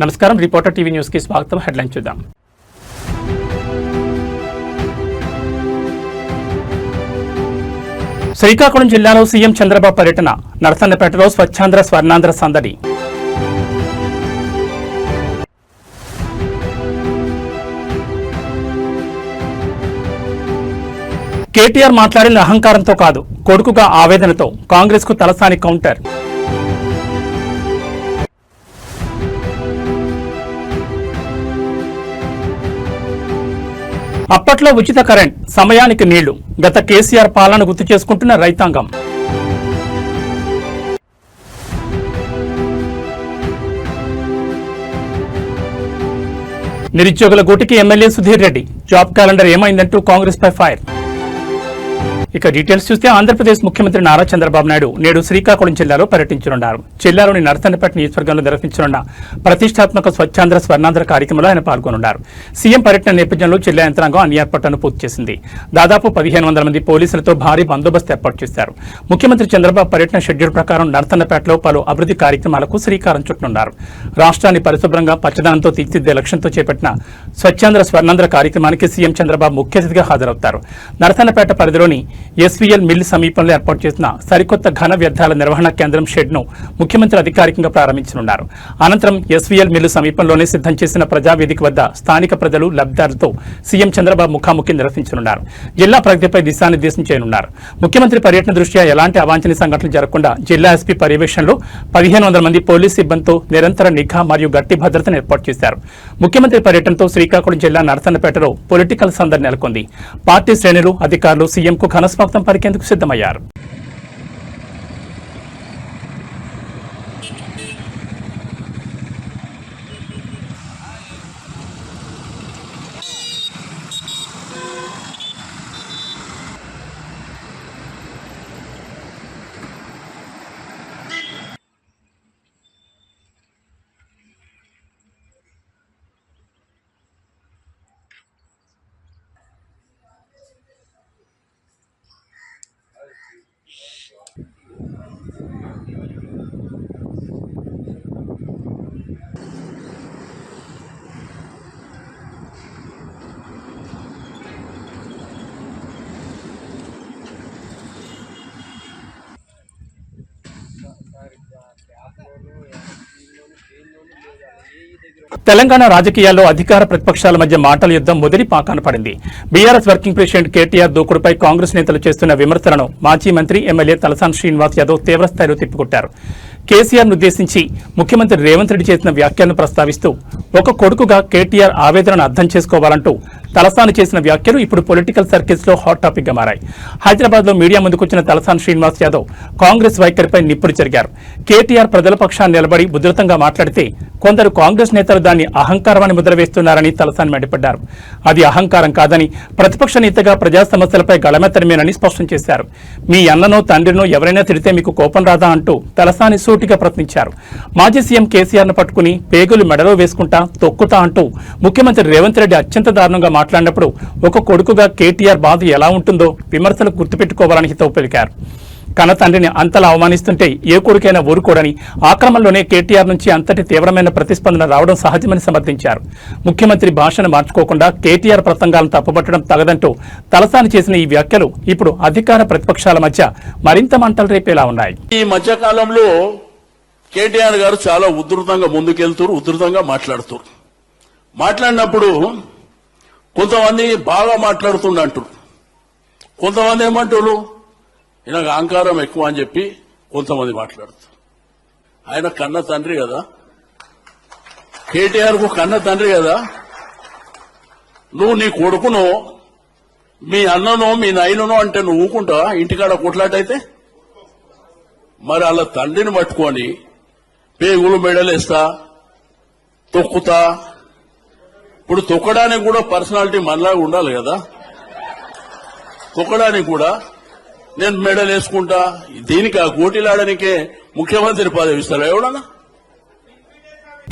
నమస్కారం, reporter TV news కి స్వాగతం. హెడ్లైన్ చూద్దాం. శ్రీకాకుళం జిల్లాలో సీఎం చంద్రబాబు పర్యటన, నరసన్నపేటలో స్వచ్ఛాంధ్ర స్వర్ణాంధ్ర సందడి. కేటీఆర్ మాట్లాడిన అహంకారంతో కాదు, కొడుకుగా ఆవేదనతో కాంగ్రెస్ కు తలసాని కౌంటర్. అప్పట్లో ఉచిత కరెంట్, సమయానికి నీళ్లు, గత కేసీఆర్ పాలన గుర్తు చేసుకుంటున్న రైతాంగం. నిరుద్యోగుల గూటికి MLA Sudheer Reddy, job calendar ఏమైందంటూ కాంగ్రెస్ పై ఫైర్. ఇక డీటెయిల్స్ చూస్తే ఆంధ్రప్రదేశ్ ముఖ్యమంత్రి నారా చంద్రబాబు నాయుడు నేడు శ్రీకాకుళం జిల్లాలో పర్యటించనున్నారు. జిల్లాలోని నరసన్నపేట నియోజకవర్గంలో నిర్వహించనున్న ప్రతిష్టాత్మక స్వచ్ఛాంధ్ర స్వర్ణాంధ్ర కార్యక్రమంలో ఆయన పాల్గొనున్నారు. సీఎం పర్యటన నేపథ్యంలో జిల్లా యంత్రాంగం అన్ని ఏర్పాట్లను పూర్తి చేసింది. దాదాపు 1500 మంది పోలీసులతో భారీ బందోబస్తు ఏర్పాటు చేశారు. ముఖ్యమంత్రి చంద్రబాబు పర్యటన షెడ్యూల్ ప్రకారం నరసన్నపేటలో పలు అభివృద్ధి కార్యక్రమాలకు శ్రీకారం చుట్టనున్నారు. రాష్ట్రాన్ని పరిశుభ్రంగా పచ్చదనంతో తీర్చిదిద్దే లక్ష్యంతో చేపట్టిన స్వచ్ఛాంధ్ర స్వర్ణాంధ్ర కార్యక్రమానికి సీఎం చంద్రబాబు ముఖ్య అతిథిగా హాజరవుతారు. నరసన్నపేట పరిధిలోని ఎస్వీఎల్ మిల్ సమీపంలో ఏర్పాటు చేసిన సరికొత్త ఘన వ్యర్థాల నిర్వహణ కేంద్రం షెడ్ ను ముఖ్యమంత్రి అధికారికంగా ప్రారంభించనున్నారు. అనంతరం ఎస్వీఎల్ మిల్ సమీపంలోనే సిద్ధం చేసిన ప్రజావేదిక వద్ద స్థానిక ప్రజలు, లబ్ధిదారులతో సీఎం చంద్రబాబు ముఖాముఖి నిర్వహించనున్నారు. జిల్లా ప్రగతిపై దిశానిర్దేశం చేయనున్నారు. ముఖ్యమంత్రి పర్యటన దృష్ట్యా ఎలాంటి అవాంఛనీయ సంఘటనలు జరగకుండా జిల్లా ఎస్పీ పర్యవేక్షణలో 1500 మంది పోలీసు సిబ్బందితో నిరంతర నిఘా మరియు గట్టి భద్రతను ఏర్పాటు చేశారు. ముఖ్యమంత్రి పర్యటనతో శ్రీకాకుళం జిల్లా నరసన్నపేటలో పొలిటికల్ సందడి నెలకొంది. పార్టీ శ్రేణులు, అధికారులు సీఎంకు ఘనస్వాగతం పలికేందుకు సిద్ధమయ్యారు. తెలంగాణ రాజకీయాల్లో అధికార ప్రతిపక్షాల మధ్య మాటల యుద్ధం మొదటి పాకాన పడింది. బీఆర్ఎస్ వర్కింగ్ ప్రెసిడెంట్ కేటీఆర్ దూకుడుపై కాంగ్రెస్ నేతలు చేస్తున్న విమర్శలను మాజీ మంత్రి ఎమ్మెల్యే తలసాని శ్రీనివాస్ యాదవ్ తీవ్రస్థాయిలో తిప్పికొట్టారు. కేసీఆర్ను ఉద్దేశించి ముఖ్యమంత్రి రేవంత్ రెడ్డి చేసిన వ్యాఖ్యలను ప్రస్తావిస్తూ ఒక కొడుకుగా కేటీఆర్ ఆవేదనను అర్థం చేసుకోవాలంటూ తలసాని చేసిన వ్యాఖ్యలు ఇప్పుడు పొలిటికల్ సర్కిల్స్ లో హాట్ టాపిక్ గా మారాయి. హైదరాబాద్ లో మీడియా ముందుకొచ్చిన తలసాని శ్రీనివాస్ యాదవ్ కాంగ్రెస్ వైఖరిపై నిప్పులు చెరిగారు. కేటీఆర్ ప్రజల పక్షాన్ని నిలబడి ఉధృతంగా మాట్లాడితే కొందరు కాంగ్రెస్ నేతలు దాన్ని అహంకారమని ముద్ర వేస్తున్నారని తలసాని మండిపడ్డారు. అది అహంకారం కాదని, ప్రతిపక్ష నేతగా ప్రజా సమస్యలపై గళమెత్తడమేనని స్పష్టం చేశారు. మీ అన్ననో తండ్రినో ఎవరైనా తిడితే మీకు కోపం రాదా అంటూ తలసాని సూటిగా ప్రశ్నించారు. మాజీ సీఎం కేసీఆర్ ను పట్టుకుని పేగులు మెడలో వేసుకుంటా, తొక్కుతా అంటూ ముఖ్యమంత్రి రేవంత్ రెడ్డి అత్యంత దారుణంగా మాట్లాడినప్పుడు ఒక కొడుకుగా కేటీఆర్ బాధ ఎలా ఉంటుందో విమర్శలు గుర్తుపెట్టుకోవాలని హితవు పలికారు. కన్న తండ్రిని అంతలా అవమానిస్తుంటే ఏ కొడుకైనా ఊరుకోడని, ఆ క్రమంలోనే కేటీఆర్ నుంచి అంతటి తీవ్రమైన ప్రతిస్పందన రావడం సహజమని సమర్థించారు. ముఖ్యమంత్రి భాషను మార్చుకోకుండా కేటీఆర్ ప్రసంగాలను తప్పుపట్టడం తగదంటూ తలసాని చేసిన ఈ వ్యాఖ్యలు ఇప్పుడు అధికార ప్రతిపక్షాల మధ్య మరింత మంటలు రేపేలా ఉన్నాయి. ఈ మధ్య కాలంలో కేటీఆర్ గారు చాలా ఉధృతంగా ముందుకెళ్తారు, ఉధృతంగా మాట్లాడినప్పుడు కొంతమంది బాగా మాట్లాడుతుండంటారు, కొంతమంది ఏమంటారు ఈయనకు అహంకారం ఎక్కువ అని చెప్పి కొంతమంది మాట్లాడుతారు. ఆయన కన్న తండ్రి కదా, కేటీఆర్ కు కన్న తండ్రి కదా. నువ్వు నీ కొడుకునో, మీ అన్ననో, మీ నాయననో అంటే నువ్వు ఊకుంటావా? ఇంటికాడ కొట్లాటైతే మరి అలా తండ్రిని పట్టుకొని పేగులు మెడలేస్తా, తొక్కుతా. ఇప్పుడు తొక్కడానికి కూడా పర్సనాలిటీ మనలాగా ఉండాలి కదా. తొక్కడానికి కూడా నేను మెడల్ వేసుకుంటా, దీనికి ఆ కోటిలాడనికే ముఖ్యమంత్రి పదవి ఇస్తారు ఎవడన్నా?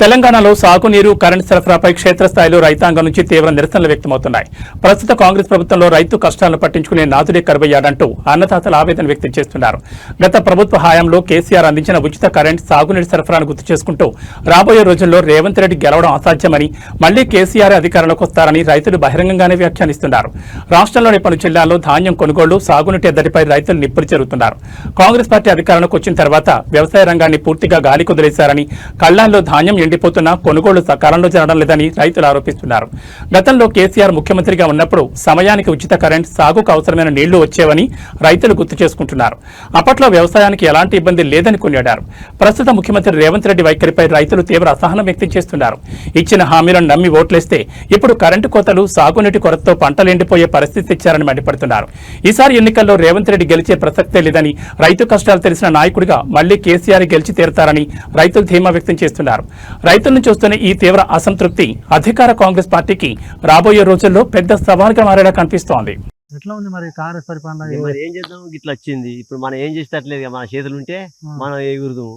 తెలంగాణలో సాగునీరు కరెంటు సరఫరాపై క్షేత్రస్థాయిలో రైతాంగం నుంచి తీవ్ర నిరసనలు వ్యక్తమవుతున్నాయి. ప్రస్తుత కాంగ్రెస్ ప్రభుత్వంలో రైతు కష్టాలను పట్టించుకునే నాథుడే కరువయ్యాడంటూ అన్నదాతలు ఆవేదన వ్యక్తం చేస్తున్నారు. గత ప్రభుత్వ హయాంలో కేసీఆర్ అందించిన ఉచిత కరెంట్ సాగునీటి సరఫరాను గుర్తు చేసుకుంటూ రాబోయే రోజుల్లో రేవంత్ రెడ్డి గెలవడం అసాధ్యమని, మళ్లీ కేసీఆర్ అధికారంలోకి వస్తారని రైతులు బహిరంగంగానే వ్యాఖ్యానిస్తున్నారు. రాష్ట్రంలోని పలు జిల్లాల్లో ధాన్యం కొనుగోళ్లు, సాగునీటి ఎద్దడిపై రైతులు నిప్పులు చెరుగుతున్నారు. కాంగ్రెస్ పార్టీ అధికారంలోకి వచ్చిన తర్వాత వ్యవసాయ రంగాన్ని పూర్తిగా గాలి కుదిలేశారని, కళ్లాల్లో ధాన్యం ఎండిపోతున్నా కొనుగోళ్లు సకాలంలో జరగడం లేదని రైతులు ఆరోపిస్తున్నారు. గతంలో కేసీఆర్ ముఖ్యమంత్రిగా ఉన్నప్పుడు సమయానికి ఉచిత కరెంట్, సాగుకు అవసరమైన నీళ్లు వచ్చేవని రైతులు గుర్తు చేసుకుంటున్నారు. అప్పట్లో వ్యవసాయానికి ఎలాంటి ఇబ్బంది లేదని కొనియాడారు. ప్రస్తుత ముఖ్యమంత్రి రేవంత్ రెడ్డి వైఖరిపై రైతులు తీవ్ర అసహనం వ్యక్తం చేస్తున్నారు. ఇచ్చిన హామీలను నమ్మి ఓట్లేస్తే ఇప్పుడు కరెంటు కోతలు, సాగునీటి కొరతతో పంటలు ఎండిపోయే పరిస్థితి తెచ్చారని మండిపడుతున్నారు. ఈసారి ఎన్నికల్లో రేవంత్ రెడ్డి గెలిచే ప్రసక్తే లేదని, రైతు కష్టాలు తెలిసిన నాయకుడిగా మళ్లీ కేసీఆర్ గెలిచి తీరతారని రైతులు ధీమా వ్యక్తం చేస్తున్నారు. రైతుల నుంచి వస్తున్న ఈ తీవ్ర అసంతృప్తి అధికార కాంగ్రెస్ పార్టీకి రాబోయే రోజుల్లో పెద్ద సవాల్గా మారేలా కనిపిస్తోంది. ఎట్లా ఉంది మరి కాంగ్రెస్ పరిపాలన? మరి ఏం చేద్దాం, ఇట్లా వచ్చింది. ఇప్పుడు మనం ఏం చేసేటట్లేదు. మన చేతులు ఉంటే మనం ఎగురుదాం,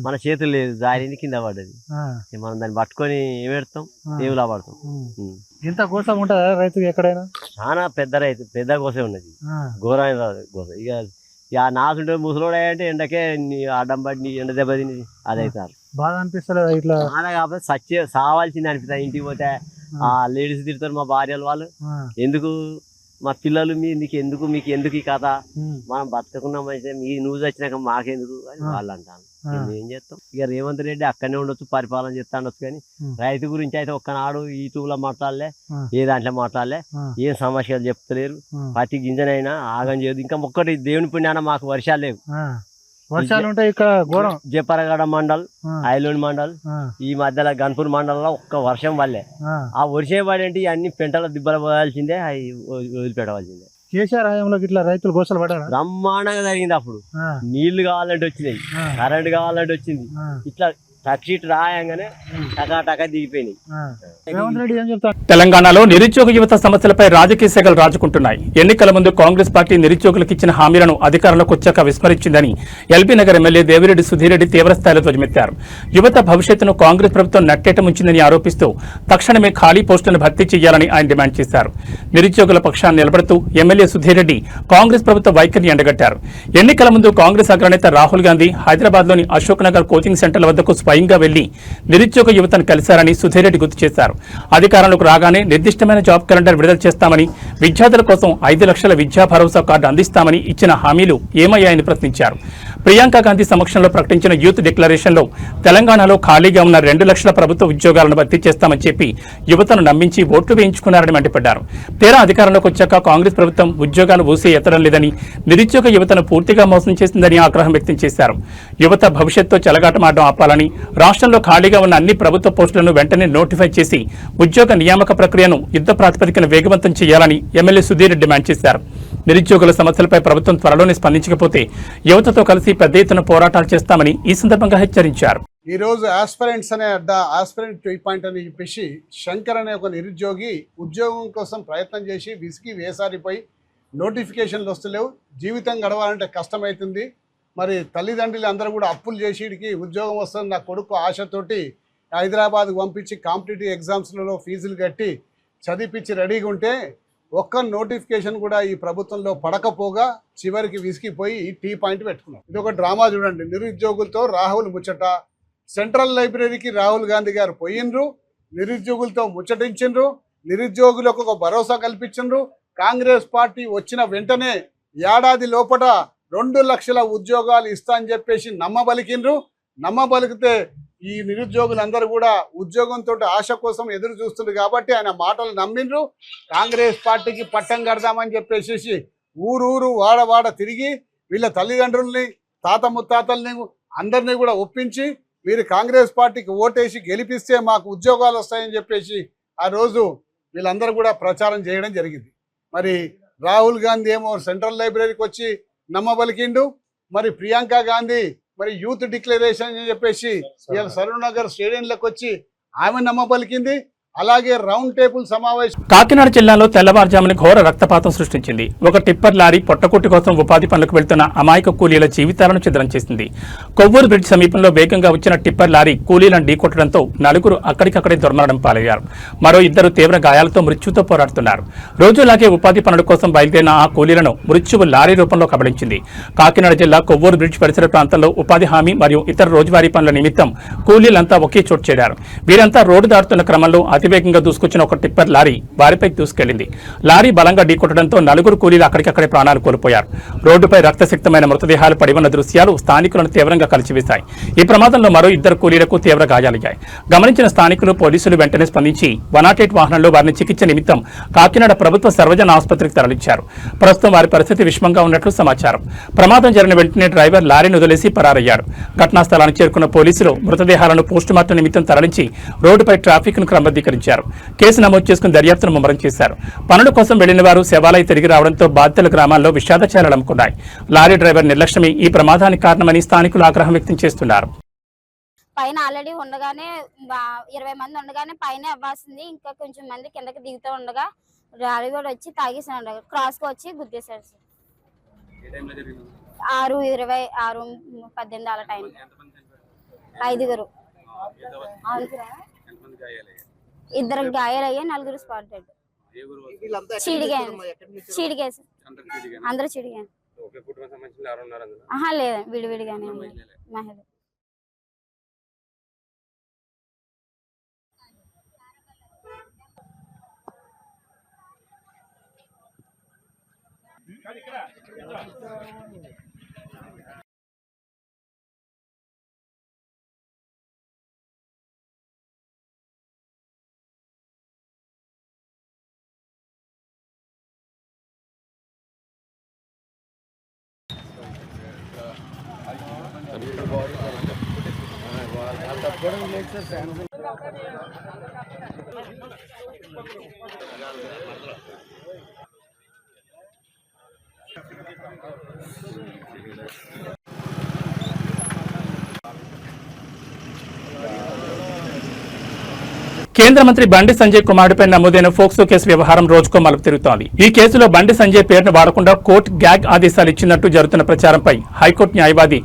మన చేతులు లేదు, దారిని కింద పడ్డది. మనం దాన్ని పట్టుకొని ఏం పెడతాం, దేవులా పడతాం. ఇంత కోసం ఉంటుందా రైతుకి ఎక్కడైనా? చాలా పెద్ద రైతు, పెద్ద కోసే ఉన్నది, ఘోరమైన కోస. ఇక నాసుంటే ముసలోడు అంటే ఎండకే అడ్డం పడి ఎండ దెబ్బ తిని అదైతారు. బాగా అనిపిస్తలేదు ఇట్లా? బాగా కాకపోతే సావాల్సింది అనిపిస్తుంది. ఇంటికి పోతే ఆ లేడీస్ తిడతారు, మా భార్యలు వాళ్ళు, ఎందుకు మా పిల్లలు మీకు ఎందుకు ఈ కథ, మనం బతకకున్నాం అయితే నువ్వు వచ్చినాక మాకెందుకు అని వాళ్ళు అంటాను. ఏం చేస్తాం. ఇక రేవంత్ రెడ్డి అక్కడనే ఉండొచ్చు, పరిపాలన చేస్తా ఉండొచ్చు, కానీ రైతు గురించి అయితే ఒక్కనాడు యూట్యూబ్ లో మాట్లాడలే, ఏ దాంట్లో మాట్లాడలే, ఏం సమస్యలు చెప్తలేరు. ప్రతి గింజనైనా ఆగం చేయదు. ఇంకా ఒక్కటి దేవుని పుణ్యాన మాకు వర్షాలు లేవు. వర్షాలు ఉంటాయి ఇక్కడ ఘోరం. జపరగడ మండల్, ఐలోన్ మండల్, ఈ మధ్యలో గన్పూర్ మండలంలో ఒక్క వర్షం వల్లే. ఆ వర్షం పడేంటి అన్ని పెంటల దిబ్బలు పోయాల్సిందే, అవి వదిలిపెట్టవలసిందే. కేసీఆర్ హయాంలో ఇట్లా రైతులు గోసలు పడ్డారు. బ్రహ్మాండంగా జరిగింది. అప్పుడు నీళ్లు కావాలంటే వచ్చినాయి, కరెంట్ కావాలంటే వచ్చింది. ఇట్లా టక్షీట్ రాయంగానే టకా దిగిపోయినాయి. రేవంత్ రెడ్డి ఏం చెప్తారు? తెలంగాణలో నిరుద్యోగ యువత సమస్యలపై రాజకీయ శాఖలు రాజుకుంటున్నాయి. ఎన్నికల ముందు కాంగ్రెస్ పార్టీ నిరుద్యోగులకు ఇచ్చిన హామీలను అధికారంలోకి వచ్చాక విస్మరించిందని ఎల్బీ నగర్ ఎమ్మెల్యే దేవిరెడ్డి సుధీరెడ్డి తీవ్రస్థాయిలో ధ్వజమెత్తారు. యువత భవిష్యత్తును కాంగ్రెస్ ప్రభుత్వం నట్టేట ముంచిందని ఆరోపిస్తూ తక్షణమే ఖాళీ పోస్టులను భర్తీ చేయాలని ఆయన డిమాండ్ చేశారు. నిరుద్యోగుల పక్షాన్ని నిలబడుతూ ఎమ్మెల్యే సుధీరెడ్డి కాంగ్రెస్ ప్రభుత్వ వైఖరిని ఎండగట్టారు. ఎన్నికల ముందు కాంగ్రెస్ అగ్రనేత రాహుల్ గాంధీ హైదరాబాద్లోని అశోక్ నగర్ కోచింగ్ సెంటర్ల వద్దకు స్వయంగా వెళ్లి నిరుద్యోగ యువతను కలిశారని సుధీరెడ్డి గుర్తు చేశారు. అధికారంలోకి రాగానే నిర్దిష్టమైన జాబ్ క్యాలెండర్ విడుదల చేస్తామని, విద్యార్థుల కోసం 5 లక్షల విద్యా భరోసా కార్డు అందిస్తామని ఇచ్చిన హామీలు ఏమయ్యాయని ప్రశ్నించారు. ప్రియాంక గాంధీ సమక్షంలో ప్రకటించిన యూత్ డిక్లరేషన్లో తెలంగాణలో ఖాళీగా ఉన్న 2 లక్షల ప్రభుత్వ ఉద్యోగాలను భర్తీ చేస్తామని చెప్పి యువతను నమ్మించి ఓట్లు వేయించుకున్నారని మండిపడ్డారు. తీరా అధికారంలోకి వచ్చాక కాంగ్రెస్ ప్రభుత్వం ఉద్యోగాలు ఊసే ఎత్తడం లేదని, నిరుద్యోగ యువతను పూర్తిగా మోసం చేసిందని ఆగ్రహం వ్యక్తం చేశారు. యువత భవిష్యత్తుతో చెలగాటమాడడం ఆపాలని, రాష్ట్రంలో ఖాళీగా ఉన్న అన్ని ప్రభుత్వ పోస్టులను వెంటనే నోటిఫై చేసి ఉద్యోగ నియామక ప్రక్రియను యుద్ధ ప్రాతిపదికన వేగవంతం చేయాలని ఎమ్మెల్యే సుధీర్ డిమాండ్ చేశారు. నిరుద్యోగుల సమస్యలపై ప్రభుత్వం త్వరలోనే స్పందించకపోతే యువతతో కలిసి పెద్ద ఎత్తున పోరాటాలు చేస్తామని ఈ సందర్భంగా హెచ్చరించారు. ఈ రోజు ఆస్పిరెంట్స్ అనే ఆస్పిరెంట్ 2 పాయింట్ అని చెప్పేసి శంకర్ అనే ఒక నిరుద్యోగి ఉద్యోగం కోసం ప్రయత్నం చేసి విసిగి వేసారిపోయి నోటిఫికేషన్లు వస్తలేవు, జీవితం గడవాలంటే కష్టమవుతుంది. మరి తల్లిదండ్రులు అందరూ కూడా అప్పులు చేసి ఉద్యోగం వస్తుంది నా కొడుకు ఆశతోటి హైదరాబాద్కు పంపించి కాంపిటేటివ్ ఎగ్జామ్స్లలో ఫీజులు కట్టి చదివించి రెడీగా ఉంటే ఒక్క నోటిఫికేషన్ కూడా ఈ ప్రభుత్వంలో పడకపోగా చివరికి విసిగిపోయి టీ పాయింట్ పెట్టుకున్నాం. ఇది ఒక డ్రామా చూడండి. నిరుద్యోగులతో రాహుల్ ముచ్చట. సెంట్రల్ లైబ్రరీకి రాహుల్ గాంధీ గారు పోయినరు, నిరుద్యోగులతో ముచ్చటించిండ్రు, నిరుద్యోగులకు ఒక భరోసా కల్పించిండ్రు. కాంగ్రెస్ పార్టీ వచ్చిన వెంటనే ఏడాది లోపల 2 లక్షల ఉద్యోగాలు ఇస్తా అని చెప్పేసి నమ్మబలికిండ్రు. నమ్మబలికితే ఈ నిరుద్యోగులందరూ కూడా ఉద్యోగంతో ఆశ కోసం ఎదురు చూస్తుండ్రు కాబట్టి ఆయన మాటలు నమ్మిండ్రు. కాంగ్రెస్ పార్టీకి పట్టం కడదామని చెప్పేసి ఊరూరు వాడ తిరిగి వీళ్ళ తల్లిదండ్రుల్ని, తాత ముత్తాతల్ని అందరినీ కూడా ఒప్పించి మీరు కాంగ్రెస్ పార్టీకి ఓటేసి గెలిపిస్తే మాకు ఉద్యోగాలు వస్తాయని చెప్పేసి ఆ రోజు వీళ్ళందరూ కూడా ప్రచారం చేయడం జరిగింది. మరి రాహుల్ గాంధీ ఏమో సెంట్రల్ లైబ్రరీకి వచ్చి నమ్మబలికిండు. మరి ప్రియాంక గాంధీ మరి యూత్ డిక్లరేషన్ అని చెప్పేసి ఇవాళ సరూర్ నగర్ స్టేడియంలోకి వచ్చి ఆమె నమ్మబలికింది. అలాగే రౌండ్ టేబుల్ సమావేశం. కాకినాడ జిల్లాలో తెల్లవారుజామున ఘోర రక్తపాతం సృష్టించింది. ఒక టిప్పర్ లారీ పొట్టకొట్టి కోసం ఉపాధి పనులకు వెళ్తున్న అమాయక కూలీల జీవితాలను ఛిద్రం చేసింది. కొవ్వూరు బ్రిడ్జ్ సమీపంలో వేగంగా వచ్చిన టిప్పర్ లారీ కూలీలను ఢీకొట్టడంతో నలుగురు అక్కడికక్కడే దుర్మరణం పాలయ్యారు. మరో ఇద్దరు తీవ్ర గాయాలతో మృత్యుతో పోరాడుతున్నారు. రోజులాగే ఉపాధి పనుల కోసం బయలుదేరిన ఆ కూలీలను మృత్యువు లారీ రూపంలో కబళించింది. కాకినాడ జిల్లా కొవ్వూరు బ్రిడ్జ్ పరిసర ప్రాంతంలో ఉపాధి హామీ మరియు ఇతర రోజువారీ పనుల నిమిత్తం కూలీలంతా ఒకే చోటు చేరారు. వీరంతా రోడ్డు దాటుతున్న క్రమంలో అతివేగంగా దూసుకొచ్చిన ఒక టిప్పర్ లారీ వారిపై దూసుకెళ్లింది. లారీ బలంగా ఢీకొట్టడంతో నలుగురు కూలీలు అక్కడికక్కడే ప్రాణాలు కోల్పోయారు. రోడ్డుపై రక్తసిక్తమైన మృతదేహాలు పడి ఉన్న దృశ్యాలు స్థానికులను తీవ్రంగా కలిచివేశాయి. ఈ ప్రమాదంలో మరో ఇద్దరు కూలీలకు తీవ్ర గాయాలయ్యాయి. గమనించిన స్థానికులు పోలీసులు వెంటనే స్పందించి 108 వాహనంలో వారిని చికిత్స నిమిత్తం కాకినాడ ప్రభుత్వ సర్వజన ఆసుపత్రికి తరలించారు. ప్రస్తుతం వారి పరిస్థితి విషమంగా ఉన్నట్లు సమాచారం. ప్రమాదం జరిగిన వెంటనే డ్రైవర్ లారీని వదిలేసి పరారయ్యారు. ఘటనా స్థలానికి చేరుకున్న పోలీసులు మృతదేహాలను పోస్టుమార్టం నిమిత్తం తరలించి రోడ్డుపై ట్రాఫిక్ ను క్రమబద్ధీకరించారు. కేసు నమోదు చేసుకుని దర్యాప్తును ముమ్మరం చేశారు. పనుల కోసం వెళ్లిన వారు శవాలై తిరిగి రావడంతో బాధితుల గ్రామాల్లో విషాదచారాలు అలుముకున్నాయి. లారీ డ్రైవర్ నిర్లక్ష్యమే ఈ ప్రమాదానికి కారణమని స్థానికులు ఆగ్రహం వ్యక్తం చేస్తున్నారు. పైన ఆల్రెడీ ఉండగానే 20 మంది ఉండగానే పైన అవ్వాల్సింది, ఇంకా కొంచెం మంది కిందకి దిగుతూ ఉండగా డ్రైవర్ వచ్చి తాగేసాడు. క్రాస్ కు వచ్చి గుద్దేశాడు సార్. 6:20 6:18 అలా టైం. 5 ఇద్దరు గాయాలయ్యా, 4 స్పాట్ డెడ్. చీడిగా అందరూ చీడిగా. లేదు, విడివిడిగానే మహిళ. కేంద్ర మంత్రి బండి సంజయ్ కుమారుడిపై నమోదైన ఫోక్సో కేసు వ్యవహారం రోజుకో మలుపు తిరుగుతోంది. ఈ కేసులో బండి సంజయ్ పేరును వాడకుండా కోర్టు గ్యాగ్ ఆదేశాలు ఇచ్చినట్టు జరుగుతున్న ప్రచారంపై హైకోర్టు న్యాయవాది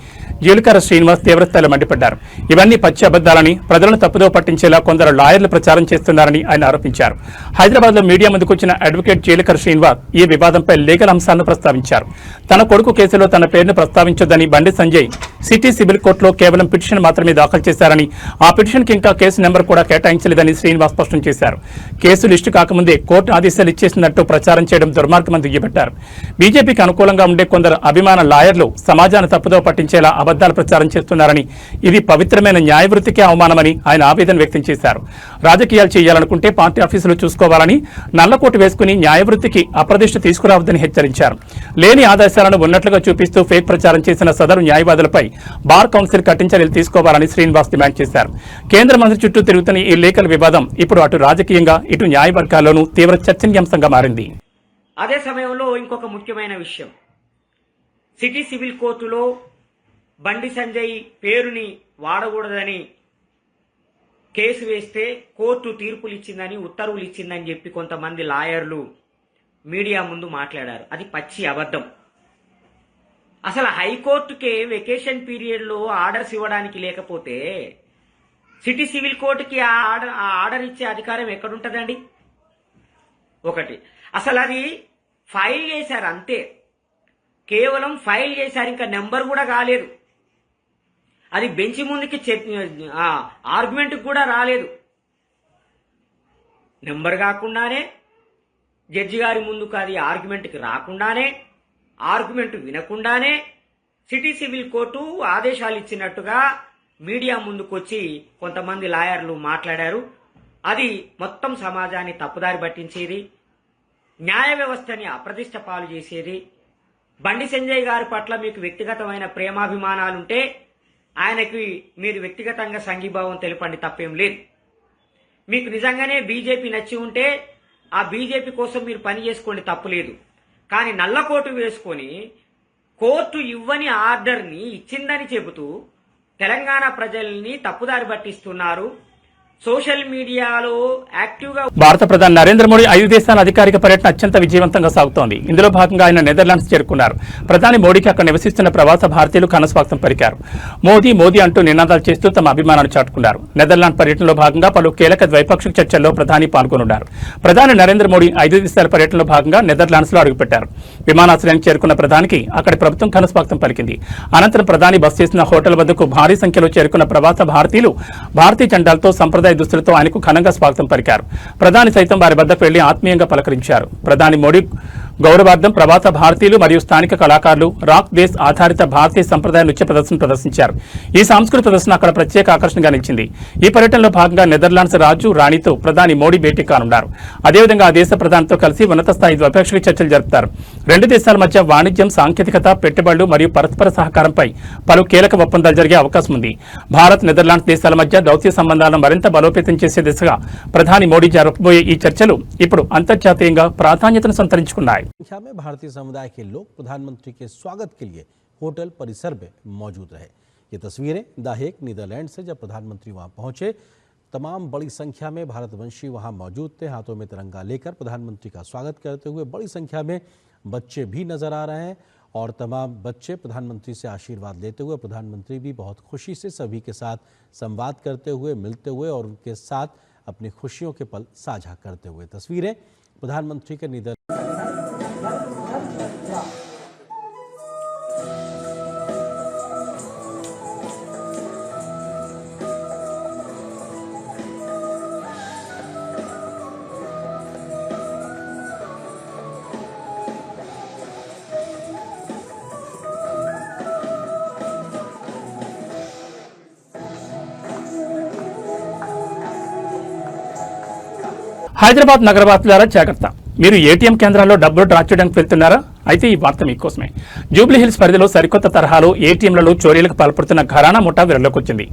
జీలకర్ర శ్రీనివాస్ తీవ్రస్థాయిలో మండిపడ్డారు. ఇవన్నీ పచ్చి అబద్దాలని, ప్రజలను తప్పుదో పట్టించేలా కొందరు లాయర్లు ప్రచారం చేస్తున్నారని ఆయన ఆరోపించారు. హైదరాబాద్ లో మీడియా ముందుకొచ్చిన అడ్వకేట్ జీలకర్ర శ్రీనివాస్ ఈ వివాదంపై లీగల్ అంశాలను ప్రస్తావించారు. తన కొడుకు కేసులో తన పేరును ప్రస్తావించొద్దని బండి సంజయ్ సిటీ సివిల్ కోర్టులో కేవలం పిటిషన్ మాత్రమే దాఖలు చేశారని, ఆ పిటిషన్ కి ఇంకా కేసు నెంబర్ కూడా కేటాయించలేదని శ్రీనివాస్ స్పష్టం చేశారు. కేసు లిస్టు కాకముందే కోర్టు ఆదేశాలు ఇచ్చేసినట్టు ప్రచారం చేయడం దుర్మార్గమని దుయ్యబట్టారు. బీజేపీకి అనుకూలంగా ఉండే కొందరు అభిమాన లాయర్లు సమాజాన్ని తప్పుదో పట్టించేలా అబద్దాలు ప్రచారం చేస్తున్నారని, ఇది పవిత్రమైన న్యాయవృత్తికే అవమానమని ఆయన ఆవేదన వ్యక్తం చేశారు. రాజకీయాలు చేయాలనుకుంటే పార్టీ ఆఫీసులు చూసుకోవాలని, నల్లకోటు వేసుకుని న్యాయవృత్తికి అప్రదిష్ట తీసుకురావద్దని హెచ్చరించారు. లేని ఆదేశాలను ఉన్నట్లుగా చూపిస్తూ ఫేక్ ప్రచారం చేసిన సదరు న్యాయవాదులపై బార్ కౌన్సిల్ కఠిన చర్యలు తీసుకోవాలని శ్రీనివాస్ డిమాండ్ చేశారు. కేంద్ర మంత్రి చుట్టూ తిరుగుతున్న ఈ లీగల్ వివాదం ఇప్పుడు అటు రాజకీయంగా ఇటు న్యాయవర్గాల్లోనూ తీవ్ర చర్చనీయాంశంగా మారింది. అదే సమయంలో ఇంకొక ముఖ్యమైన విషయం, సిటీ సివిల్ కోర్టులో బండి సంజయ్ పేరుని వాడకూడదని కేసు వేస్తే కోర్టు తీర్పులు ఇచ్చిందని, ఉత్తర్వులు ఇచ్చిందని చెప్పి కొంతమంది లాయర్లు మీడియా ముందు మాట్లాడారు. అది పచ్చి అబద్ధం. అసలు హైకోర్టుకే వెకేషన్ పీరియడ్ లో ఆర్డర్స్ ఇవ్వడానికి లేకపోతే సిటీ సివిల్ కోర్టుకి ఆ ఆర్డర్ ఇచ్చే అధికారం ఎక్కడుంటదండి? ఒకటి, అసలు అది ఫైల్ చేశారు అంతే, కేవలం ఫైల్ చేశారు, ఇంకా నెంబర్ కూడా కాలేదు. అది బెంచ్ ముందుకి ఆర్గ్యుమెంట్ కూడా రాలేదు. నెంబర్ కాకుండానే జడ్జి గారి ముందుకు అది ఆర్గ్యుమెంట్కి రాకుండానే, ఆర్గ్యుమెంట్ వినకుండానే సిటీ సివిల్ కోర్టు ఆదేశాలు ఇచ్చినట్టుగా మీడియా ముందుకొచ్చి కొంతమంది లాయర్లు మాట్లాడారు. అది మొత్తం సమాజాన్ని తప్పుదారి పట్టించేది, న్యాయ వ్యవస్థని అప్రతిష్ట పాలు చేసేది. బండి సంజయ్ గారి పట్ల మీకు వ్యక్తిగతమైన ప్రేమాభిమానాలుంటే ఆయనకి మీరు వ్యక్తిగతంగా సంఘీభావం తెలపండి, తప్పేం లేదు. మీకు నిజంగానే బీజేపీ నచ్చి ఉంటే ఆ బీజేపీ కోసం మీరు పని చేసుకోండి, తప్పు లేదు. కానీ నల్లకోటు వేసుకొని కోర్టు ఇవ్వని ఆర్డర్ని ఇచ్చిందని చెబుతూ తెలంగాణ ప్రజల్ని తప్పుదారి పట్టిస్తున్నారు. సోషల్ మీడియాలో యాక్టివ్గా భారత ప్రధాని నరేంద్ర మోడీ 5 దేశాల అధికారిక పర్యటన అత్యంత విజయవంతంగా సాగుతోంది. ఇందులో భాగంగా ఆయన నెదర్లాండ్స్ చేరుకున్నారు. ప్రధాని మోడీకి అక్కడ నివసిస్తున్న ప్రవాస భారతీయులు ఘనస్వాగతం పలికారు. మోదీ మోదీ అంటూ నినాదాలు చేస్తూ తమ అభిమానాన్ని చాటుకున్నారు. నెదర్లాండ్ పర్యటనలో భాగంగా పలు కీలక ద్వైపాక్షిక చర్చల్లో ప్రధాని పాల్గొనున్నారు. ప్రధాని నరేంద్ర మోడీ 5 దేశాల పర్యటనలో భాగంగా నెదర్లాండ్స్ లో అడుగుపెట్టారు. విమానాశ్రయానికి చేరుకున్న ప్రధానికి అక్కడి ప్రభుత్వం ఘనస్వాగతం పలికింది. అనంతరం ప్రధాని బస చేసిన హోటల్ వద్దకు భారీ సంఖ్యలో చేరుకున్న ప్రవాస భారతీయులు భారతీయ జెండాలతో సంప్రదాయ దుస్తులతో ఆయనకు ఘనంగా స్వాగతం పలికారు. ప్రధాని సైతం వారి వద్దకు వెళ్లి ఆత్మీయంగా పలకరించారు. ప్రధాని మోడీ గౌరవార్థం ప్రవాస భారతీయులు మరియు స్థానిక కళాకారులు రాక్ దేశ్ ఆధారిత భారతీయ సంప్రదాయ నృత్య ప్రదర్శన ప్రదర్శించారు. ఈ సాంస్కృతిక ప్రదర్శన అక్కడ ప్రత్యేక ఆకర్షణగా నిలిచింది. ఈ పర్యటనలో భాగంగా నెదర్లాండ్స్ రాజు రాణితో ప్రధాని మోడీ భేటీ కానున్నారు. అదేవిధంగా ఆ దేశ ప్రధానితో కలిసి ఉన్నత స్థాయి ద్వైపాక్షిక చర్చలు జరుపుతారు. 2 దేశాల మధ్య వాణిజ్యం, సాంకేతికత, పెట్టుబడులు మరియు పరస్పర సహకారంపై పలు కీలక ఒప్పందాలు జరిగే అవకాశం ఉంది. భారత్, నెదర్లాండ్స్ దేశాల మధ్య దౌత్య సంబంధాలను మరింత బలోపేతం చేసే దిశగా ప్రధాని మోడీ జరపబోయే ఈ చర్చలు ఇప్పుడు అంతర్జాతీయంగా ప్రాధాన్యతను సంతరించుకున్నాయి. संख्या में भारतीय समुदाय के लोग प्रधानमंत्री के स्वागत के लिए होटल परिसर में मौजूद रहे। ये तस्वीरें द हेग नीदरलैंड से जब प्रधानमंत्री वहां पहुंचे, तमाम बड़ी संख्या में भारतवंशी वहां मौजूद थे। हाथों में तिरंगा लेकर प्रधानमंत्री का स्वागत करते हुए बड़ी संख्या में बच्चे भी नजर आ रहे हैं और तमाम बच्चे प्रधानमंत्री से आशीर्वाद लेते हुए, प्रधानमंत्री भी बहुत खुशी से सभी के साथ संवाद करते हुए, मिलते हुए और उनके साथ अपनी खुशियों के पल साझा करते हुए। तस्वीरें प्रधानमंत्री के नीदरलैंड హైదరాబాద్ నగరవాసులారా జాగ్రత్త. మీరు ఏటీఎం కేంద్రాల్లో డబ్బులు డ్రా చేయడానికి వెళ్తున్నారా? అయితే ఈ వార్త మీకోసమే. జూబ్లీ హిల్స్ పరిధిలో సరికొత్త తరహాలో ఏటీఎంలలో చోరీలకు పాల్పడుతున్న ఘరానా ముఠా వెలుగులోకి వచ్చింది.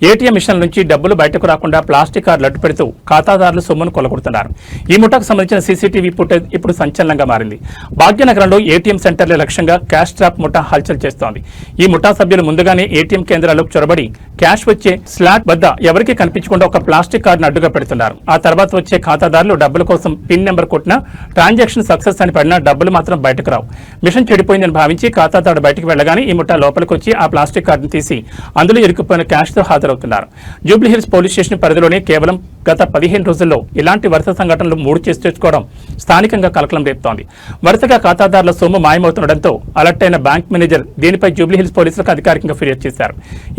ఏటీఎం మిషన్ నుంచి డబ్బులు బయటకు రాకుండా ప్లాస్టిక్ కార్డులు అడ్డు పెడుతూ ఖాతాదారులు సొమ్మును కొల్లగొడుతున్నారు. ఈ ముఠాకు సంబంధించిన సీసీటీవీ ఫుటేజ్ ఇప్పుడు సంచలనంగా మారింది. భాగ్యనగరంలో ఏటీఎం సెంటర్ల లక్ష్యంగా క్యాష్ ట్రాప్ ముఠా హల్చల్ చేస్తోంది. ఈ ముఠా సభ్యులు ముందుగానే ఏటీఎం కేంద్రాలకు చొరబడి క్యాష్ వచ్చే స్లాట్ వద్ద ఎవరికీ కనిపించకుండా ఒక ప్లాస్టిక్ కార్డును అడ్డుగా పెడుతున్నారు. ఆ తర్వాత వచ్చే ఖాతాదారులు డబ్బుల కోసం పిన్ నెంబర్ కొట్టినా ట్రాన్సాక్షన్ సక్సెస్ అని పడినా డబ్బులు మాత్రం బయటకు రావు. మిషన్ చెడిపోయిందని భావించి ఖాతాదారు బయటకు వెళ్లగానే ఈ ముఠా లోపలికి వచ్చి ఆ ప్లాస్టిక్ కార్డును తీసి అందులో ఇరుక్కుపోయిన క్యాష్ తో హాజరవుతున్నారు. జూబ్లీ హిల్స్ పోలీస్ స్టేషన్ పరిధిలోనే కేవలం గత 15 రోజుల్లో ఇలాంటి వరుస సంఘటనలు 3 చేసి తెచ్చుకోవడం స్థానికంగా కలకలం రేపుతోంది. వరుసగా ఖాతాదారుల సొమ్ము మాయమవుతుండటంతో అలర్ట్ అయిన బ్యాంక్ మేనేజర్ దీనిపై జూబ్లీ హిల్స్ పోలీసులకు అధికారికంగా ఫిర్యాదు చేశారు.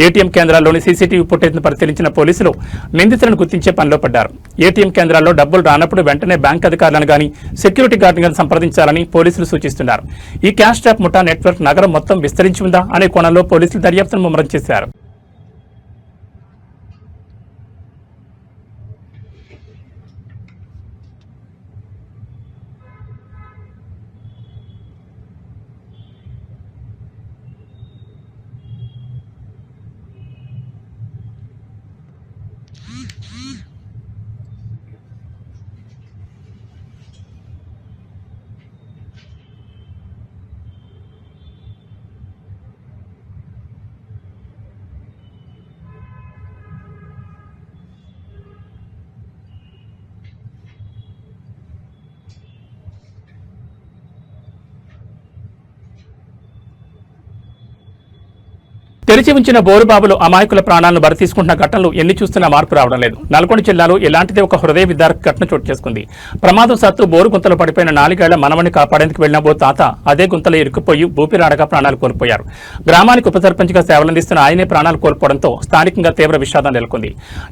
ఏటీఎం కేంద్రాల్లోని సీసీటీవీ ఫుటేజ్ను పరిశీలించిన పోలీసులు నిందితులను గుర్తించే పనిలో పడ్డారు. ఏటీఎం కేంద్రాల్లో డబ్బులు రానప్పుడు వెంటనే బ్యాంక్ అధికారులను గానీ సెక్యూరిటీ గార్డును గానీ సంప్రదించాలని పోలీసులు సూచిస్తున్నారు. ఈ క్యాష్ ట్రాప్ ముఠా నెట్వర్క్ నగరం మొత్తం విస్తరించి ఉందా అనే కోణంలో పోలీసులు దర్యాప్తును ముమ్మరం చేశారు. తెరిచి ఉంచిన బోరుబాబులు అమాయకుల ప్రాణాలను బరితీసుకుంటున్న ఘటనలు ఎన్ని చూస్తున్నా మార్పు రావడం లేదు. నల్గొండ జిల్లాలో ఇలాంటిదే ఒక హృదయ విదారక ఘటన చోటు చేసుకుంది. ప్రమాదవశాత్తు బోరు గుంతలో పడిపోయిన 4 ఏళ్ల మనవణ్ణి కాపాడేందుకు వెళ్లిన ఓ తాత అదే గుంతలో ఇరుక్కుపోయి ఊపిరాడగా ప్రాణాలు కోల్పోయారు. గ్రామానికి ఉప సర్పంచ్గా సేవలందిస్తున్న ఆయనే ప్రాణాలు కోల్పోవడంతో స్థానికంగా తీవ్ర విషాదం నెలకొంది.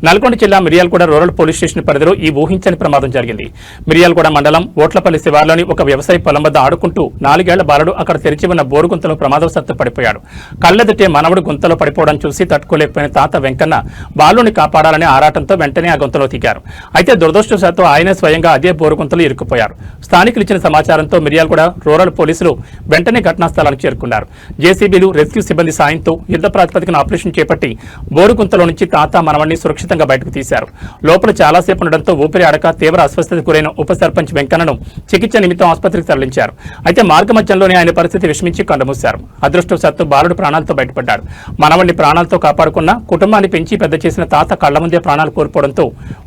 నల్గొండ జిల్లా మిర్యాలగూడ రూరల్ పోలీస్ స్టేషన్ పరిధిలో ఈ ఊహించని ప్రమాదం జరిగింది. మిర్యాలగూడ మండలం ఓట్లపల్లి శివార్లోని ఒక వ్యవసాయ పొలం వద్ద ఆడుకుంటూ 4 ఏళ్ల బాలుడు అక్కడ తెరిచి ఉన్న బోరు గుంతలో ప్రమాదవశాత్తు పడిపోయాడు. కళ్లెదుటే మనవడు గుంతలో పడిపోవడం చూసి తట్టుకోలేకపోయిన తాత వెంకన్న బాలుని కాపాడాలనే ఆరాటంతో వెంటనే ఆ గుంతలో దిగారు. అయితే దురదృష్టవశాత్తు ఆయనే స్వయంగా అదే బోరు గుంతలో ఇరుక్కుపోయారు. స్థానికులు ఇచ్చిన సమాచారంతో మిర్యాలగూడ రూరల్ పోలీసులు వెంటనే ఘటనా స్థలానికి చేరుకున్నారు. జేసీబీలు, రెస్క్యూ సిబ్బంది సాయంతో యుద్ధ ప్రాతిపదికన ఆపరేషన్ చేపట్టి బోరు గుంతలో నుంచి తాత మనవణ్ణి సురక్షితంగా బయటకు తీశారు. లోపల చాలాసేపు ఉండడంతో ఊపిరి ఆడక తీవ్ర అస్వస్థతకు గురైన ఉప సర్పంచ్ వెంకన్నను చికిత్స నిమిత్తం ఆసుపత్రికి తరలించారు. అయితే మార్గ మధ్యంలోనే ఆయన పరిస్థితి విషమించి కండమూశారు. అదృష్టవశాత్తు బాలుడు ప్రాణాలతో బయటపడ్డాడు. మనవణ్ణి ప్రాణాలతో కాపాడుకున్న కుటుంబాన్ని పెంచి పెద్ద చేసిన తాత కళ్ల ముందే ప్రాణాలు కోల్పోవడంతో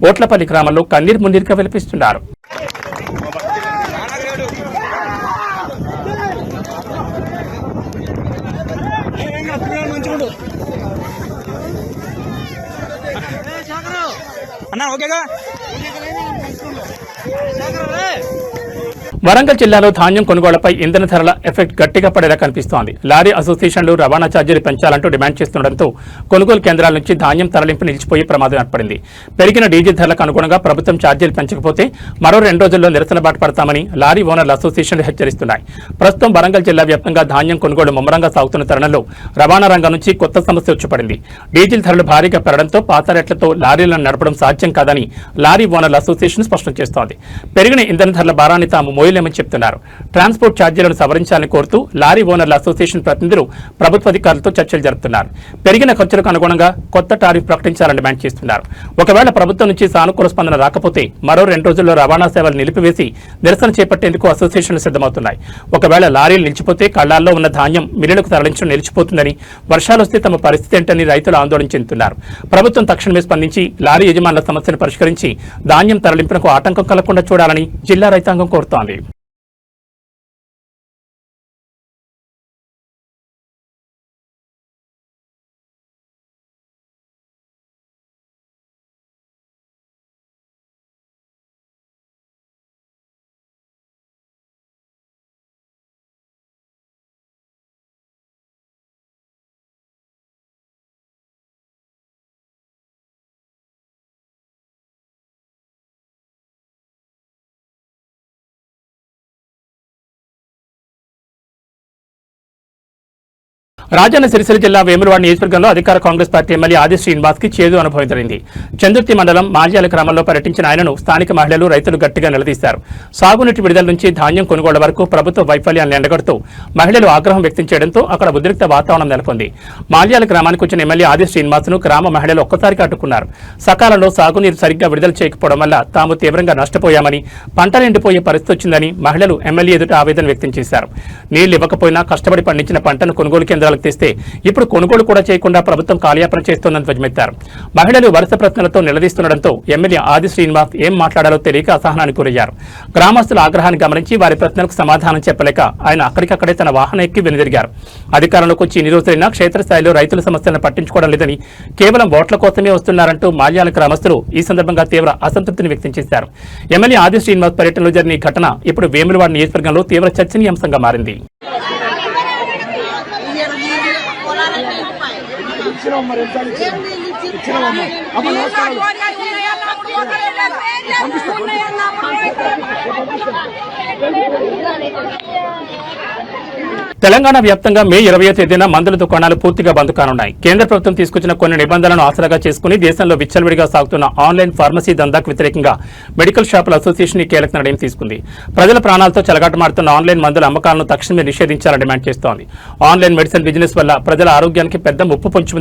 ఓట్లపల్లి గ్రామంలో కన్నీరు మున్నీరుగా విలపిస్తున్నారు. వరంగల్ జిల్లాలో ధాన్యం కొనుగోళ్లపై ఇంధన ధరల ఎఫెక్ట్ గట్టిగా పడేలా కనిపిస్తోంది. లారీ అసోసియేషన్లు రవాణా ఛార్జీలు పెంచాలంటూ డిమాండ్ చేస్తుండటంతో కొనుగోలు కేంద్రాల నుంచి ధాన్యం తరలింపు నిలిచిపోయే ప్రమాదం ఏర్పడింది. పెరిగిన డీజిల్ ధరలకు అనుగుణంగా ప్రభుత్వం ఛార్జీలు పెంచకపోతే మరో 2 రోజుల్లో నిరసన బాట పడతామని లారీ ఓనర్ల అసోసియేషన్లు హెచ్చరిస్తున్నాయి. ప్రస్తుతం వరంగల్ జిల్లా వ్యాప్తంగా ధాన్యం కొనుగోలు ముమ్మరంగా సాగుతున్న తరుణంలో రవాణా రంగం నుంచి కొత్త సమస్య వచ్చిపడింది. డీజిల్ ధరలు భారీగా పెరగడంతో పాత రేట్లతో లారీలను నడపడం సాధ్యం కాదని లారీ ఓనర్ల అసోసియేషన్ స్పష్టం చేస్తోంది. పెరిగిన ఇంధన ధరల భారాన్ని తాము మోయలేమని చెప్తున్నారు. ట్రాన్స్పోర్ట్ ఛార్జీలను సవరించాలని కోరుతూ లారీ ఓనర్ల అసోసియేషన్ ప్రతినిధులు ప్రభుత్వ అధికారులతో చర్చలు జరుపుతున్నారు. పెరిగిన ఖర్చులకు అనుగుణంగా కొత్త టారిఫ్ ప్రకటించాలని డిమాండ్ చేస్తున్నారు. ఒకవేళ ప్రభుత్వం నుంచి సానుకూల స్పందన రాకపోతే మరో 2 రోజుల్లో రవాణా సేవలు నిలిపివేసి నిరసన చేపట్టేందుకు అసోసియేషన్లు సిద్ధమవుతున్నాయి. ఒకవేళ లారీలు నిలిచిపోతే కళ్లాల్లో ఉన్న ధాన్యం మిల్లులకు తరలించడం నిలిచిపోతుందని, వర్షాలు వస్తే తమ పరిస్థితి ఏంటని రైతులు ఆందోళన చెందుతున్నారు. ప్రభుత్వం తక్షణమే స్పందించి లారీ యజమానుల సమస్యను పరిష్కరించి ధాన్యం తరలింపునకు ఆటంకం కలగకుండా చూడాలని జిల్లా రైతాంగం కోరుతోంది. రాజన్న సిరిసిల్ల జిల్లా వేములవాడ నియోజకవర్గంలో అధికార కాంగ్రెస్ పార్టీ ఎమ్మెల్యే ఆది శ్రీనివాస్ కి చేదు అనుభవం ఎదురైంది. చందుర్తి మండలం మాజ్యాల గ్రామంలో పర్యటించిన ఆయనను స్థానిక మహిళలు, రైతులు గట్టిగా నిలదీశారు. సాగునీటి విడుదల నుంచి ధాన్యం కొనుగోళ్ల వరకు ప్రభుత్వ వైఫల్యాన్ని ఎండగడుతూ మహిళలు ఆగ్రహం వ్యక్తం చేయడంతో అక్కడ ఉద్రిక్త వాతావరణం నెలకొంది. మాల్యాల గ్రామానికి వచ్చిన ఎమ్మెల్యే ఆది శ్రీనివాస్ ను గ్రామ మహిళలు ఒక్కసారిగా అడ్డుకున్నారు. సకాలంలో సాగునీరు సరిగ్గా విడుదల చేయకపోవడం వల్ల తాము తీవ్రంగా నష్టపోయామని, పంటలు ఎండిపోయే పరిస్థితి వచ్చిందని మహిళలు ఎమ్మెల్యే ఎదుట ఆవేదన వ్యక్తం చేశారు. నీళ్లు ఇవ్వకపోయినా కష్టపడి పండించిన పంటను కొనుగోలు కేంద్రాలకు తెస్తే ఇప్పుడు కొనుగోలు కూడా చేయకుండా ప్రభుత్వం కాలయాపన చేస్తోందని ధ్వజమెత్తారు. మహిళలు వరుస ప్రశ్నలతో నిలదీస్తుండటంతో ఎమ్మెల్యే ఆది శ్రీనివాస్ ఏం మాట్లాడాలో తెలియక అసహనానికి గురయ్యారు. గ్రామస్తుల ఆగ్రహాన్ని గమనించి వారి ప్రశ్నలకు సమాధానం చెప్పలేక ఆయన అక్కడికక్కడే తన వాహనం ఎక్కి వెనుదిరిగారు. అధికారంలోకి వచ్చి ఇన్ని రోజులైనా క్షేత్రస్థాయిలో రైతుల సమస్యలను పట్టించుకోవడం లేదని, కేవలం ఓట్ల కోసమే వస్తున్నారంటూ మాల్యాల గ్రామస్తులు ఈ సందర్భంగా తీవ్ర అసంతృప్తిని వ్యక్తం చేశారు. ఎమ్మెల్యే ఆది శ్రీనివాస్ పర్యటనలో జరిగిన ఈ ఘటన ఇప్పుడు వేములవాడ నియోజకవర్గంలో తీవ్ర చర్చనీయాంశంగా మారింది. తెలంగాణ వ్యాప్తంగా మే 20వ తేదీన మందుల దుకాణాలు పూర్తిగా బంద్ కానున్నాయి. కేంద్ర ప్రభుత్వం తీసుకొచ్చిన కొన్ని నిబంధనలను ఆసరాగా చేసుకుని దేశంలో విచ్చలవిడిగా సాగుతున్న ఆన్లైన్ ఫార్మసీ దందాకు వ్యతిరేకంగా మెడికల్ షాపుల అసోసియేషన్ ఈ కీలక నిర్ణయం తీసుకుంది. ప్రజల ప్రాణాలతో చెలగాటమాడుతున్న ఆన్లైన్ మందుల అమ్మకాలను తక్షణమే నిషేధించాలని డిమాండ్ చేస్తోంది. ఆన్లైన్ మెడిసిన్ బిజినెస్ వల్ల ప్రజల ఆరోగ్యానికి పెద్ద ముప్పు పొంచి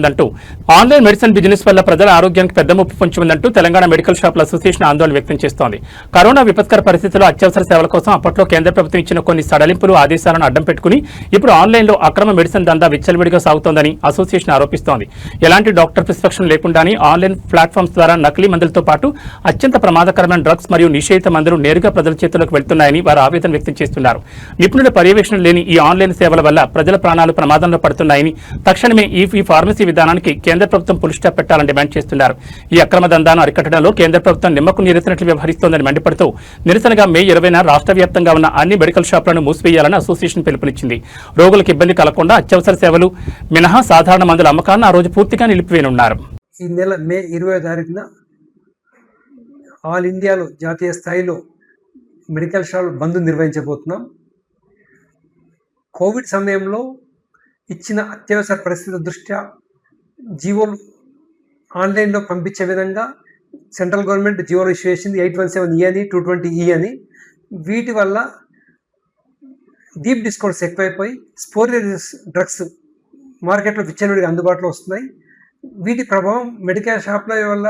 ఉందంటూ తెలంగాణ మెడికల్ షాపుల అసోసియేషన్ ఆందోళన వ్యక్తం చేస్తోంది. కరోనా విపత్కర పరిస్థితుల్లో అత్యవసర సేవల కోసం అప్పట్లో కేంద్ర ప్రభుత్వం ఇచ్చిన కొన్ని సడలింపులు, ఆదేశాలను అడ్డం పెట్టుకుని ఇప్పుడు ఆన్లైన్లో అక్రమ మెడిసిన్ దందా విచ్చలవిడిగా సాగుతోందని అసోసియేషన్ ఆరోపిస్తోంది. ఎలాంటి డాక్టర్ ప్రిస్క్రిప్షన్ లేకుండానే ఆన్లైన్ ప్లాట్ఫామ్స్ ద్వారా నకిలీ మందులతో పాటు అత్యంత ప్రమాదకరమైన డ్రగ్స్ మరియు నిషేధిత మందులు నేరుగా ప్రజల చేతుల్లోకి వెళ్తున్నాయని వారు ఆవేదన వ్యక్తం చేస్తున్నారు. నిపుణుల పర్యవేక్షణ లేని ఈ ఆన్లైన్ సేవల వల్ల ప్రజల ప్రాణాలు ప్రమాదంలో పడుతున్నాయని, తక్షణమే ఈ ఫార్మసీ విధానానికి కేంద్ర ప్రభుత్వం పులి స్టాప్ పెట్టాలని డిమాండ్ చేస్తున్నారు. ఈ అక్రమ దందాను అరికట్టడంలో కేంద్ర ప్రభుత్వం నిమ్మకు నీరెత్తినట్లు వ్యవహరిస్తోందని మండిపడుతూ నిరసనగా మే 20న రాష్ట్ర వ్యాప్తంగా ఉన్న అన్ని మెడికల్ షాపులను మూసివేయాలని అసోసియేషన్ పిలుపునిచ్చింది. రోగులకు ఇబ్బంది కలగకుండా అత్యవసర సేవలు మినహా సాధారణ మందుల అమ్మకాలను ఆ రోజు పూర్తిగా నిలిపివేయనున్నారు. ఈ నెల మే 20వ తారీఖున ఆల్ ఇండియాలో జాతీయ స్థాయిలో మెడికల్ షాపులు బంద్ నిర్వహించబోతున్నాం. కోవిడ్ సమయంలో ఇచ్చిన అత్యవసర పరిస్థితుల దృష్ట్యా జీవోలు ఆన్లైన్లో పంపించే విధంగా సెంట్రల్ గవర్నమెంట్ జీవోలు ఇష్యూ చేసింది. 817E అని, 220E అని. వీటి వల్ల డీప్ డిస్కౌంట్స్ ఎక్కువైపోయి స్పోరియస్ డ్రగ్స్ మార్కెట్లో విచ్చలవిడిగా అందుబాటులో వస్తున్నాయి. వీటి ప్రభావం మెడికల్ షాప్ల వల్ల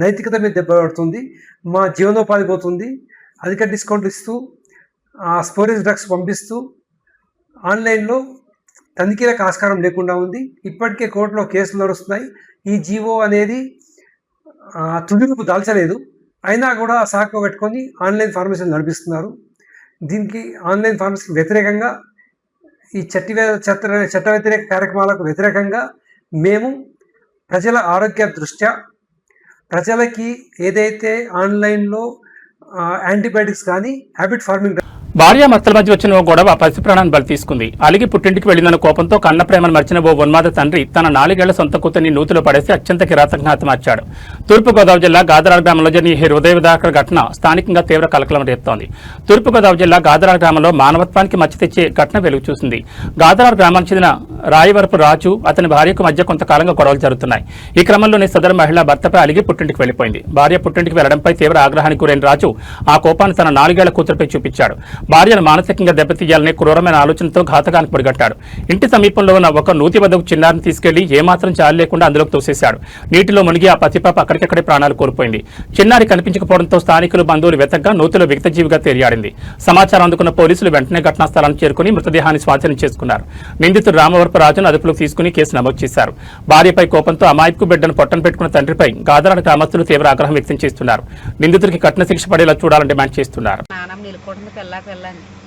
నైతికత మీద దెబ్బపడుతుంది. మా జీవనోపాధి పోతుంది. అధిక డిస్కౌంట్ ఇస్తూ ఆ స్పోరియస్ డ్రగ్స్ పంపిస్తూ ఆన్లైన్లో తనిఖీలకు ఆస్కారం లేకుండా ఉంది. ఇప్పటికే కోర్టులో కేసులు నడుస్తున్నాయి. ఈ జీవో అనేది తుదిరూపు దాల్చలేదు. అయినా కూడా సాకు పెట్టుకొని ఆన్లైన్ ఫార్మసీలు నడిపిస్తున్నారు. దీనికి ఆన్లైన్ ఫార్మసీకి వ్యతిరేకంగా, ఈ చట్ట వ్యతిరేక కార్యక్రమాలకు వ్యతిరేకంగా మేము ప్రజల ఆరోగ్య దృష్ట్యా ప్రజలకి ఏదైతే ఆన్లైన్లో యాంటీబయాటిక్స్ కానీ హ్యాబిట్ ఫార్మింగ్ భార్యాభర్తల మధ్య వచ్చిన ఓ గొడవ పసి ప్రాణాన్ని బలి తీసుకుంది. అలిగి పుట్టింటికి వెళ్లిన కోపంతో కన్న ప్రేమను మర్చిన ఓ ఉన్మాద తండ్రి తన 4 ఏళ్ల సొంత కూతుర్ని నూతిలో పడేసి అత్యంత కిరాతకంగా హతమార్చాడు. తూర్పుగోదావరి జిల్లా గాదరాల గ్రామంలో జరిగిన ఈ హృదయ విదారక ఘటన స్థానికంగా తీవ్ర కలకలం రేపుతోంది. తూర్పుగోదావరి జిల్లా గాదరాల గ్రామంలో మానవత్వానికి మచ్చ తెచ్చే ఘటన వెలుగు చూసింది. గాదరాల గ్రామానికి చెందిన రాయవరపు రాజు అతని భార్యకు మధ్య కొంతకాలంగా గొడవలు జరుగుతున్నాయి. ఈ క్రమంలోనే సదరు మహిళ భర్తపై అలిగి పుట్టింటికి వెళ్లిపోయింది. భార్య పుట్టింటికి వెళ్లడంపై తీవ్ర ఆగ్రహానికి గురైన రాజు ఆ కోపాన్ని తన 4 ఏళ్ల కూతురుపై చూపించాడు. భార్యను మానసికంగా దెబ్బతీయాలనే క్రూరమైన ఆలోచనతో ఘాతకానికి పొడిగట్టాడు. ఇంటి సమీపంలో ఉన్న ఒక నూతి వద్దకు చిన్నారిని తీసుకెళ్లి ఏమాత్రం చాలు లేకుండా అందులోకి తోసేశాడు. నీటిలో మునిగి ఆ పసిపాప అక్కడికక్కడే ప్రాణాలు కోల్పోయింది. చిన్నారి కనిపించకపోవడంతో స్థానికులు బంధువులు వెతగ్గా నూతిలో విక్తజీవిగా తేలియాడింది. సమాచారం అందుకున్న పోలీసులు వెంటనే ఘటనా స్థలానికి చేరుకుని మృతదేహాన్ని స్వాధీనం చేసుకున్నారు. నిందితుడు రామవరపు రాజును అదుపులోకి తీసుకుని కేసు నమోదు చేశారు. భార్యపై కోపంతో అమాయకు బిడ్డను పొట్టను పెట్టుకున్న తండ్రిపై గాదరాల గ్రామస్తులు తీవ్ర ఆగ్రహం వ్యక్తం చేస్తున్నారు. నిందితుడికి కఠిన శిక్ష పడేలా చూడాలని డిమాండ్ చేస్తున్నారు.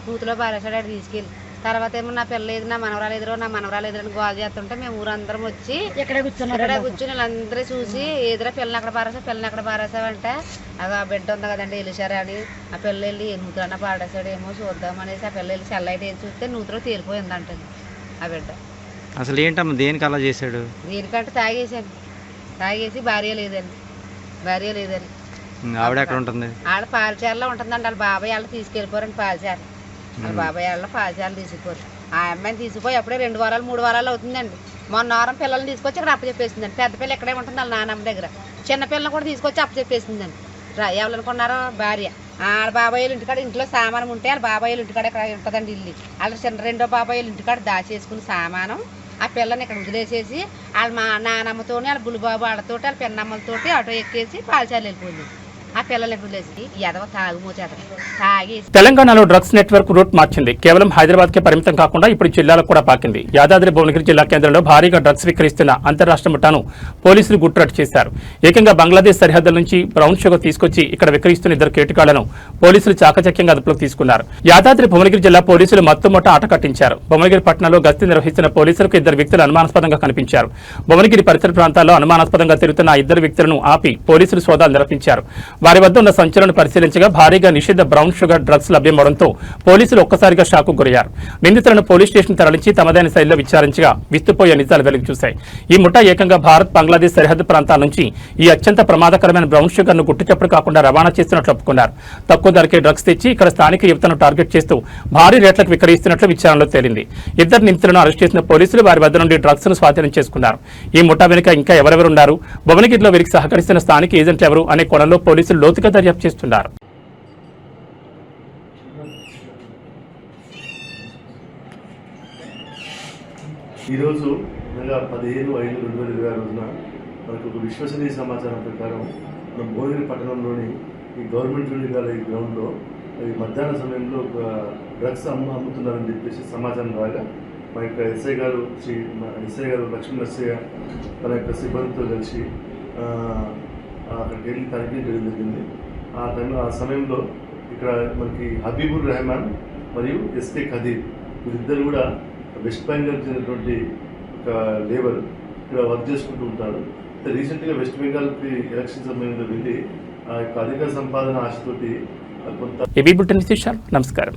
నూతిలో పారేసాడు తీసుకెళ్ళి. తర్వాత ఏమో నా పిల్ల లేదు, నా మనవరాలు ఎదురో, నా మనవరాలు ఎదురని గోల్ చేస్తుంటే మేము ఊరందరం వచ్చి ఇక్కడ కూర్చొని వీళ్ళందరూ చూసి ఎదురా పిల్లని అక్కడ పారేసావంటే అది ఆ బిడ్డ ఉంది కదండి వెళ్ళిసారా అని ఆ పిల్ల వెళ్ళి నూతులన్నా పాడేసాడేమో చూద్దామనేసి ఆ పిల్ల వెళ్ళి సెల్లైట్ వేసి చూస్తే నూతిలో తేలిపోయిందంటది ఆ బిడ్డ. అసలు ఏంటమ్మా దేనికి అలా చేశాడు? దేనికంటే తాగేసి భార్య లేదని ఆవిడ ఎక్కడ ఉంటుంది? వాళ్ళ పాలచారులో ఉంటుందండి. వాళ్ళ బాబాయ్ వాళ్ళు తీసుకెళ్ళిపోరండి పాలచారు. వాళ్ళ బాబాయ్ వాళ్ళ పాలచారులు తీసుకుపోరు. ఆ అమ్మాయిని తీసుకుపోయి అప్పుడే 2 వారాలు 3 వారాలు అవుతుందండి. మొన్న వారం పిల్లల్ని తీసుకొచ్చి ఇక్కడ అప్పచెప్పేసిందండి. పెద్ద పిల్ల ఎక్కడే ఉంటుంది వాళ్ళ నాన్నమ్మ దగ్గర. చిన్న పిల్లని కూడా తీసుకొచ్చి అప్పచెప్పేసిందండి. ఎవరనుకున్నారో భార్య. వాళ్ళ బాబాయిలు ఇంట్లో సామానం ఉంటే వాళ్ళ బాబాయిలు ఇంటికాడ ఇక్కడ ఉంటుందండి ఇల్లు. వాళ్ళ రెండో బాబాయిలు ఇంటికాడ దాచేసుకుని సామానం ఆ పిల్లని ఇక్కడ వదిలేసేసి వాళ్ళ మా నానమ్మతోని వాళ్ళ బుల్లిబాబు వాళ్ళతోటి వాళ్ళ పెన్నమ్మలతోటి ఆటో ఎక్కేసి పాలచారులు వెళ్ళిపోయింది. ఆ పిల్లలు వదిలేసి ఎదవ తాగి తెలంగాణలో డ్రగ్స్ నెట్వర్క్ రూట్ మార్చింది. కేవలం హైదరాబాద్ కే పరిమితం కాకుండా ఇప్పుడు జిల్లాలకు కూడా పాకింది. యాదాద్రి భువనగిరి జిల్లా కేంద్రంలో భారీగా డ్రగ్స్ విక్రయిస్తున్న అంతర్రాష్ట్ర ముఠాను పోలీసులు గుట్టురట్టు చేశారు. ఏకంగా బంగ్లాదేశ్ సరిహద్దుల నుంచి బ్రౌన్ షుగర్ తీసుకొచ్చి ఇక్కడ విక్రయిస్తున్న 2 కేటుగాళ్లను పోలీసులు చాకచక్యంగా అదుపులోకి తీసుకున్నారు. యాదాద్రి భువనగిరి జిల్లా పోలీసులు మత్తుమొట్ట ఆట కట్టించారు. భువనగిరి పట్టణంలో గస్తీ నిర్వహిస్తున్న పోలీసులకు 2 వ్యక్తులు అనుమానాస్పదంగా కనిపించారు. భువనగిరి పరిసర ప్రాంతాల్లో అనుమానాస్పదంగా తిరుగుతున్న 2 వ్యక్తులను ఆపి పోలీసులు సోదాలు నిర్వహించారు. వారి వద్ద ఉన్న సంచులను పరిశీలించగా భారీగా నిషిద్ధ బ్రౌన్ షుగర్ డ్రగ్స్ లభ్యమవడంతో పోలీసులు ఒక్కసారిగా షాకు గురయ్యారు. నిందితులను పోలీస్ స్టేషన్ తరలించి తమదైన శైలిలో విచారించగా విస్తుపోయే నిజాలు వెలుగు చూశాయి. ఈ ముఠా ఏకంగా భారత్ బంగ్లాదేశ్ సరిహద్దు ప్రాంతాల నుంచి ఈ అత్యంత ప్రమాదకరమైన బ్రౌన్ షుగర్ ను గుట్టుచప్పుడు కాకుండా రవాణా చేస్తున్నట్లు ఒప్పుకున్నారు. తక్కువ ధరకే డ్రగ్స్ తెచ్చి ఇక్కడ స్థానిక యువతను టార్గెట్ చేస్తూ భారీ రేట్లకు విక్రయిస్తున్నట్లు విచారణలో తేలింది. 2 నిందితులను అరెస్ట్ చేసిన పోలీసులు వారి వద్ద నుండి డ్రగ్స్ ను స్వాధీనం చేసుకున్నారు. ఈ ముఠా వెనుక ఇంకా ఎవరెవరున్నారు, భువనగిరిలో వీరికి సహకరిస్తున్న స్థానిక ఏజెంట్లు ఎవరు అనే కోణంలో పోలీసులు లోతుగా దర్యాప్తు చేస్తున్నారు. ఈరోజు అనగా 15/5/2020 రోజున మనకు ఒక విశ్వసనీయ సమాచారం ప్రకారం మన భువనగిరి పట్టణంలోని ఈ గవర్నమెంట్ జూనియర్ కాలేజ్ గ్రౌండ్లో మధ్యాహ్న సమయంలో ఒక డ్రగ్స్ అమ్ముతున్నారని చెప్పేసి సమాచారం రాగా మా యొక్క ఎస్ఐ గారు లక్ష్మీ నర్సయ్య తన యొక్క సిబ్బందితో కలిసి అక్కడికి వెళ్ళి తనిఖీ చేయడం జరిగింది. ఆ సమయంలో ఇక్కడ మనకి హబీబుర్ రెహమాన్ మరియు ఎస్కే ఖదీర్ వీరిద్దరు కూడా వెస్ట్ బెంగాల్ చెందినటువంటి ఒక లేబర్ ఇక్కడ వర్క్ చేసుకుంటూ ఉంటారు. రీసెంట్గా వెస్ట్ బెంగాల్కి ఎలక్షన్ సమయంలో వెళ్ళి ఆ యొక్క అధిక సంపాదన ఆశతోటి కొంత. నమస్కారం.